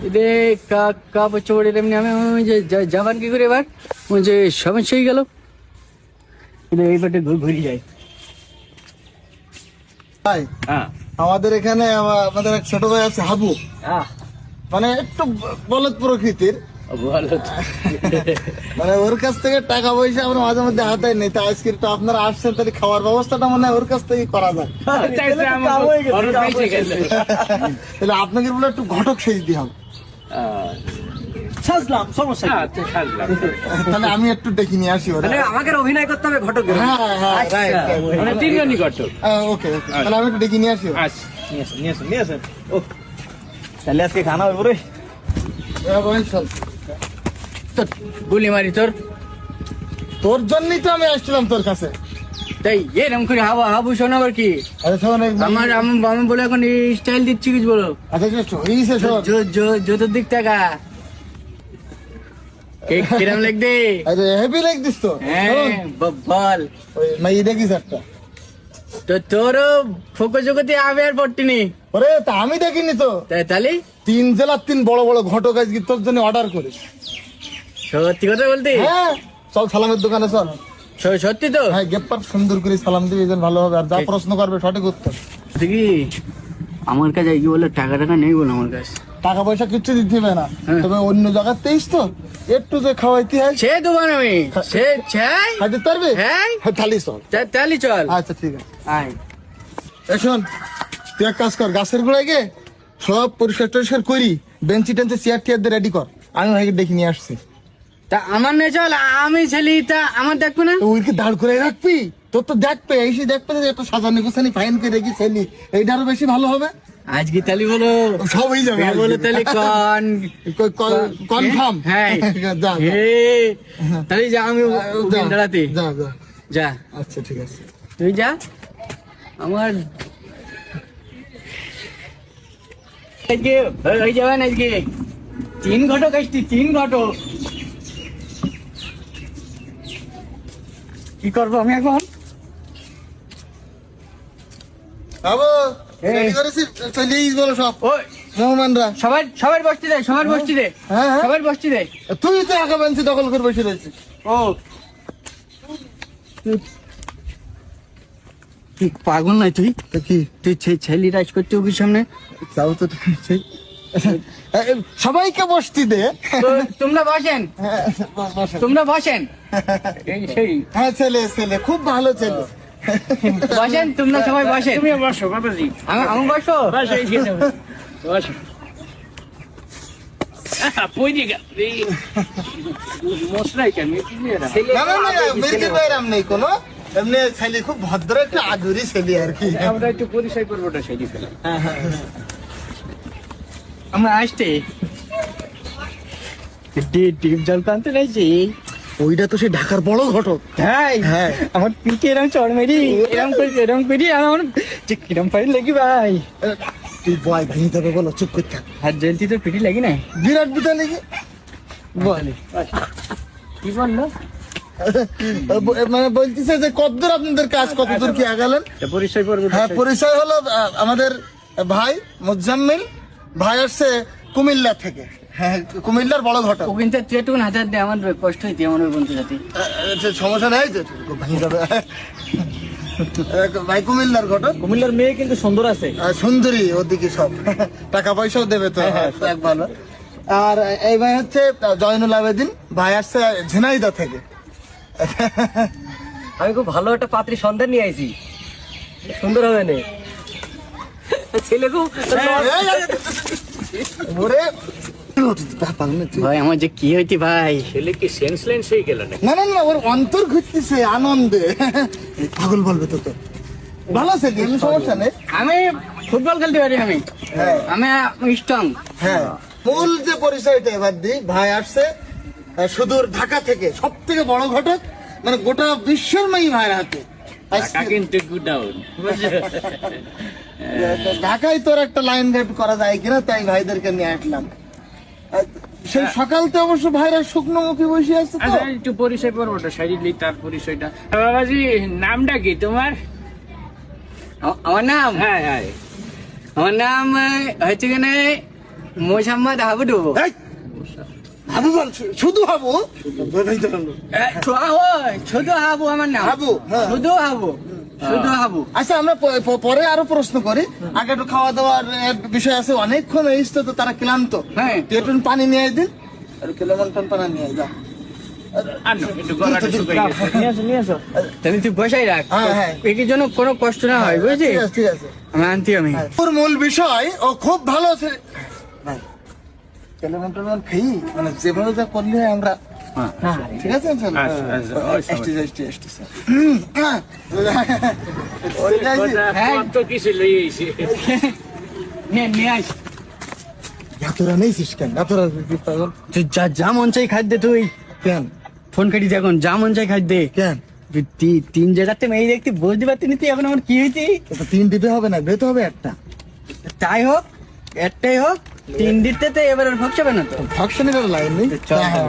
এদের কাপড় চোপড় এমনি আমি যে যাবান কি করে এবার যে সমস্যা হয়ে গেল এইবারটা ঘুরে যায়। ভাই হ্যাঁ আমাদের এখানে আমাদের এক ছোট ভাই আছে হাবু, মানে একটু বলদ প্রকৃতির, ভালো মানে ওর কাছ থেকে টাকা পয়সা আমরা মাঝে মধ্যে হাতাই নেই। তা আজকে একটু আপনারা আসছেন, তাহলে খাওয়ার ব্যবস্থাটা মনে হয় ওর কাছ থেকে করা যায়। তাহলে আপনাকে বলে একটু ঘটক সেচ দিয়ে হবে। সাজলাম, সমস্যা কি? তাহলে আমি একটু ডেকে নিয়ে আসি ওরা। মানে আমাকে অভিনয় করতে হবে ঘটক। হ্যাঁ হ্যাঁ right, মানে তিনজনই করতো। ওকে তাহলে আমি একটু ডেকে নিয়ে আসি ওরা। আচ্ছা নিয়ে আসেন। ও তাহলে আজকে খানা হবে রে। চল, তো গুলি মারি তোর জন্যই তো আমি আসছিলাম তোর কাছে। তাই এরকম করে হাবু শোন আবার কি আচ্ছা শোন, আমার বলে এখন স্টাইল দিচ্ছি কিছু বলো আচ্ছা হয়েছে শোন। জোতোর দিক টাকা কিরম লাগবে? আরে হেভি লাইক দিস তো। হ্যাঁ শোন, বল ওই মাই দেখিস একটা। তো তোরও ফোকো জগতে আবে আর পড়তিনি ওরে তা আমি দেখিনি তো। তাহলে 3 জেলার 3 বড় বড় ঘটক আজকে তোর জন্য অর্ডার করিস। সত্যি কথা বলতে? হ্যাঁ চল সালামের দোকানে চল। সত্যি তো? হ্যাঁ গেপ্পার সুন্দর করে সালাম দিবি, যেন ভালো হবে। আর যা প্রশ্ন করবে সঠিক উত্তর। দেখি আমার কাছে কি বলে টাকা নেই বলে আমার কাছে টাকা পয়সা কিচ্ছু দিতে হবে না, হ্যাঁ। তবে অন্য জায়গার তেইস তো একটু যে খাওয়াইতে হয় সে তোমার আমি সে চাই খাইতে পারবে। হ্যাঁ তাহলে চল। তাহলে চল আচ্ছা ঠিক আছে। আয় শোন তুই এক কাজ কর, গাছের গোড়ায় গিয়ে সব পরিষ্কার টরিষ্কার করি, বেঞ্চি টেঞ্চি চেয়ার টিয়ার দিয়ে রেডি কর। আমি ভাইকে ডেকে নিয়ে আসছি। তা আমার নেই চল আমি ছেলে তা আমার দেখবো না তো ওইকে দাঁড় করে রাখবি, তোর তো দেখবে এসে দেখবে যে একটা সাজানি গোছানি ফাইন করে রেখে ছেলি, এইটা আরো বেশি ভালো হবে। আজকে তাহলে বলো সব হয়ে যাবে বলো তাহলে কনফার্ম। হ্যাঁ যা তাহলে যা আমি দাঁড়াতে যা যা। যা আচ্ছা ঠিক আছে। তুই যা আমার আজকে হয়ে যাবে না আজকে 3 ঘটক আসছি 3 ঘটক কি করবো আমি এখন বাবু এই। রেডি করেছিস? চলেই বলো সব ওই মেহমানরা। সবার বসতে দে সবার বসতে দে হ্যাঁ, হ্যাঁ। সবার বসতে দে তুই তো একা বেঞ্চি দখল করে বসে রয়েছিস। ও তুই পাগল নাই তুই তো কি তুই ছেলে রাজ করতে ওর সামনে যাও তো সেই সবাইকে বসতি দে। তো তোমরা বসেন হ্যাঁ, বসো। তোমরা বসেন এই সেই হ্যাঁ ছেলে ছেলে খুব ভালো ছেলে। বসেন তোমরা সবাই বসেন তুমি বসো বাবাজি। আমি বসো বসো এই যে বসো। পই দিগা এই মশলাই কেন না না না মির্গির বাইরাম নেই কোনো, এমনি ছেলে খুব ভদ্র একটা আদুরি ছেলে আর কি। আমরা একটু পরিচয় করবো ওটা সেই ফেলা। আমরা আসতে ডিপ জল প্রান্তে রয়েছি ওইটা তো সেই ঢাকার বড় ঘটক। হ্যাঁ হ্যাঁ। আমার পিঠে এরম চড় মেরি এরম করি আমার যে কিরম পারি লাগি ভাই তুই বয় ভেঙে যাবে বলো, চুপ করে থাক। হাত জলতি তো পিঠি লাগি না বিরাট বিতা লেগে বল কি বললো মানে বলতেছে যে কতদূর আপনাদের কাজ, কতদূর কি আগালেন। পরিচয় করবো হ্যাঁ পরিচয় হলো আমাদের ভাই মুজাম্মিল ভাই আসছে কুমিল্লা থেকে। হ্যাঁ কুমিল্লার বড় ঘটক। ও কিন্তু তুই একটু হাতে হাত দে আমার কষ্ট হইতে আমার ওই বন্ধু সাথে সমস্যা নেই যে ভেঙে যাবে। ভাই কুমিল্লার ঘটক, কুমিল্লার মেয়ে কিন্তু সুন্দর আছে। সুন্দরী ওদিকে সব টাকা পয়সাও দেবে তো এক ভালো। আর এই ভাই হচ্ছে জয়নুল আবেদিন ভাই আসছে ঝিনাইদহ থেকে। আমি খুব ভালো একটা পাত্রী সন্ধান নিয়ে আইছি, সুন্দর হবে না ছেলে খুব ওরে ভাই আমার যে কি হইতি ভাই ছেলে কি সেন্সলেন্স হয়ে গেল না? না না না ওর অন্তর ঘুরতেছে আনন্দে, পাগল বলবে তো। ভালো আছে এমনি সমস্যা নেই। আমি ফুটবল খেলতে পারি আমি হ্যাঁ আমি স্ট্রং হ্যাঁ মূল যে পরিচয়টা এবার দিই, ভাই আসছে সুদূর ঢাকা থেকে, সব থেকে বড় ঘটক, মানে গোটা বিশ্বের মাই ভাইয়ের হাতে। টাকা কিন্তু গুডাউন ঢাকায় তোর একটা লাইন রেট করা যায় কিনা, তাই ভাইদেরকে নিয়ে আসলাম। সেই সকাল তো অবশ্য ভাইরা শুকনো মুখে বসে আছে তো। আচ্ছা একটু পরিচয় করবো ওটা সাইডলি তার পরিচয়টা। বাবাজি নামটা কি তোমার? আমার নাম হ্যাঁ হ্যাঁ আমার নাম হচ্ছে কিনে মোসাম্মদ হাবুডু এই, হাবু বল, শুধু হাবু। শুধু হাবু আমার নাম হাবু, হ্যাঁ। শুধু হাবু শুধু হাবু আচ্ছা আমরা পরে আরো প্রশ্ন করি, আগে একটু খাওয়া দাওয়ার বিষয় আছে, অনেকক্ষণ এসছে তো তারা ক্লান্ত। হ্যাঁ। তুই একটু পানি নিয়ে আয় দিন, আর লেমন পানি নিয়ে আয়, যা। তাহলে তুই বসাই রাখ হ্যাঁ, হ্যাঁ। এর জন্য কোনো কষ্ট না হয় বুঝলি ঠিক আছে, ঠিক আছে। আমি আনতি আমি ওর মূল বিষয় ও খুব ভালো আছে ভাই, লেমন খেয়ে মানে যেভাবে যা করলে আমরা, ঠিক আছে নিয়ে আস তোরা নেইছিস কেন? তোরা তুই যা যা মন চাই খাদ্য তুই কেন ফোন কাটি দেখুন যা মন চাই খাদ্য কেন? তুই তিন জায়গাতে মেয়ে দেখতে বুঝতে পারতি না তুই এখন আমার কি হয়েছে তো তিন দিতে হবে না, দিতে হবে একটা। তাই হোক একটাই হোক তিন দিতে তো এবার আর ভোগ না তো ফাংশনের লাইন নেই। চল, হ্যাঁ,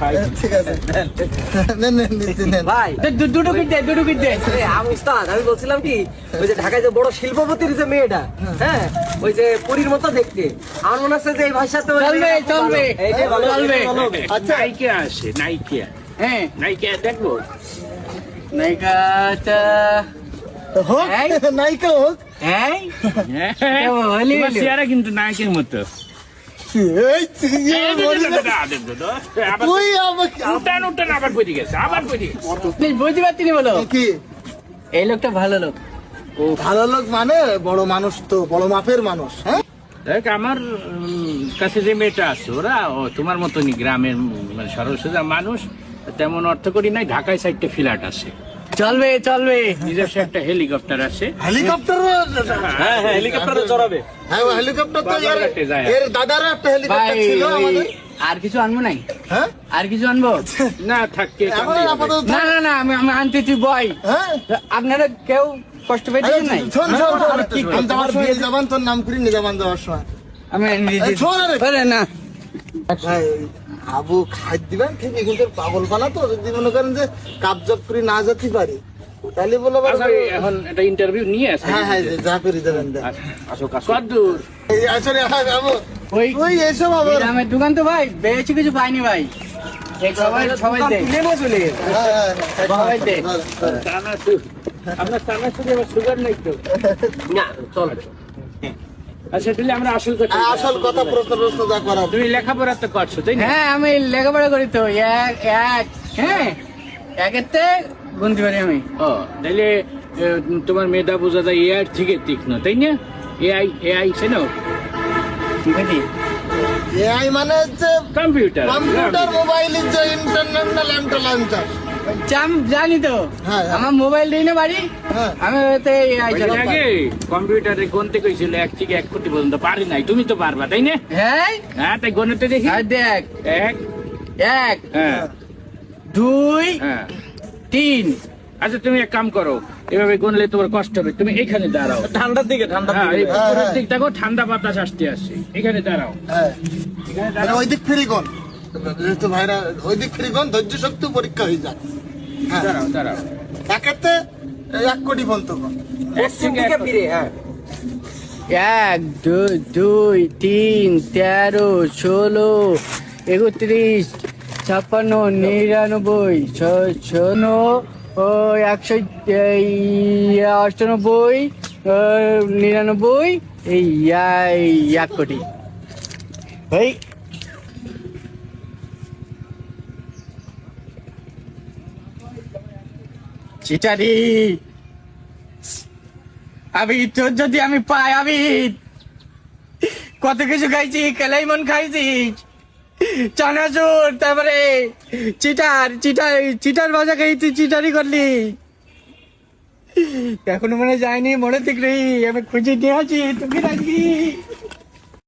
হ্যাঁ, ঠিক আছে, ঠিক আছে। নেন, নেন, নিচ্ছি, নেন। ভাই দুটো কিট দে দুটো কিট দে আমি উস্তাদ, আমি বলছিলাম কি ওই যে ঢাকায় যে বড় শিল্পপতির যে মেয়েটা, হ্যাঁ ওই যে পুরীর মতো দেখতে, আমার মনে হচ্ছে যে এই ভাষা তো চলবে চলবে এই যে ভালো, চলবে ভালো। আচ্ছা, নাইকে আসে নাইকে হ্যাঁ নাইকে দেখবো নায়িকাটা হোক, এই? নায়িকা হোক। হ্যাঁ তোমার চেহারা কিন্তু নায়কের মতো এই, তুই আমাকে উঠান উঠান আবার পড়ে গেছে আবার পড়ে গেছে বুঝতে পারতি না বলো কি এই লোকটা ভালো লোক ও ভালো লোক মানে বড় মানুষ, তো বড় মাপের মানুষ। হ্যাঁ, দেখ আমার কাছে যে মেয়েটা আছে ওরা ও তোমার মতনই গ্রামের মানে সরল সোজা মানুষ, তেমন অর্থ করি নাই। ঢাকায় সাইডটা ফ্ল্যাট আছে, চলবে চলবে নিজস্ব একটা হেলিকপ্টার আছে। হেলিকপ্টার। হ্যাঁ হ্যাঁ হেলিকপ্টারে চড়াবে। হ্যাঁ, ও হেলিকপ্টার তো বাজারঘাটে যায়। এর দাদারও একটা ভাই হেলিকপ্টার ছিল আমাদের। আর কিছু আনবো নাই হ্যাঁ, আর কিছু আনবো না থাকতে এখন আর আপাতত না না না আমি আমি আনতে তুই বয় হ্যাঁ। আপনারা কেউ কষ্ট পেয়েছেন নাই শোন, শোন, শোন, আরে কি আমি যাওয়ার সময় নিজামান, তোর নাম করি নিজামান যাওয়ার সময়। আমি এনে দিয়েছি। এই শোন আরে। আরে না ভাই, আবু খাদ দিবেন ঠিকই, কিন্তু পাগল পানা তো, যদি মনে করেন যে কাবজাব করে না যেতে পারি তাহলে বলে আবার- আচ্ছা, এখন একটা ইন্টারভিউ নিয়ে আসে। হ্যাঁ, হ্যাঁ, যা করে দেবেন দেন। আসো কদ্দূর এই আসলে হ্যাঁ, বাবু, ওই ওই এইসব আবার গ্রামের দোকান তো ভাই বেশি কিছু পাইনি ভাই এই সবাই সবাই দে তুলে নিয়ে চলে গেছে। হ্যাঁ, হ্যাঁ, সবাই দে চানাচুর আপনার চানাচুরে আবার সুগার নাই তো? না চলবে। আচ্ছা তাহলে আমরা আসল কথা হ্যাঁ, আসল কথা প্রশ্ন যা করার। তুমি লেখাপড়া তো করছো তাই না? হ্যাঁ আমি লেখাপড়া করি তো এক এক হ্যাঁ একেতে গুনতে পারি আমি ও তাহলে তোমার মেধা বোঝা যায় এআই থেকে তীক্ষ্ণ তাই না? এআই চেনো? ঠিক আছে এআই মানে হচ্ছে কম্পিউটার কম্পিউটার, মোবাইলের যে ইন্টারন্যাশনাল এন্টারলাইন্টার। জানি তো হ্যাঁ, হ্যাঁ। আমার মোবাইল দিই না বাড়ি হ্যাঁ। আমি ওতে আগে কম্পিউটারে গণতে কইছিল 1 থেকে 1 কোটি পর্যন্ত পারি নাই, তুমি তো পারবা তাই না? হ্যাঁ হ্যাঁ তাই গণতে দেখি আর দেখ 1 এক হ্যাঁ 2 হ্যাঁ 3 আচ্ছা তুমি এক কাম করো, এভাবে গণলে তোমার কষ্ট হবে, তুমি এখানে দাঁড়াও। ঠান্ডার দিকে ঠান্ডার হ্যাঁ দিকে। এই পুকুরের দিক দেখো, ঠান্ডা বাতাস আসতে আসছে, এখানে দাঁড়াও। হ্যাঁ, এখানে মানে দাঁড়াও ওই দিক ফিরি কোন যেহেতু ভাইরা ওই দিক ফিরি কোন, ধৈর্য শক্তি পরীক্ষা হয়ে যায়। হ্যাঁ, দাঁড়াও দাঁড়াও একেতে 1 কোটি বলতো কোন। পশ্চিম দিকে ফিরে, হ্যাঁ 1 2 3 13 16 31 56 99 ও 198 99 এই 1 কোটি এই চিটারি আমি তোর যদি আমি পাই আমি কত কিছু খাইছি, কেলাইমন খাইছি, চানাচুর, তারপরে চিটার ভাজা খাইছি, চিটারি করলি এখনো মনে যায়নি, মনে দেখলি আমি খুঁজে নিয়ে আছি তুমি রাখবি।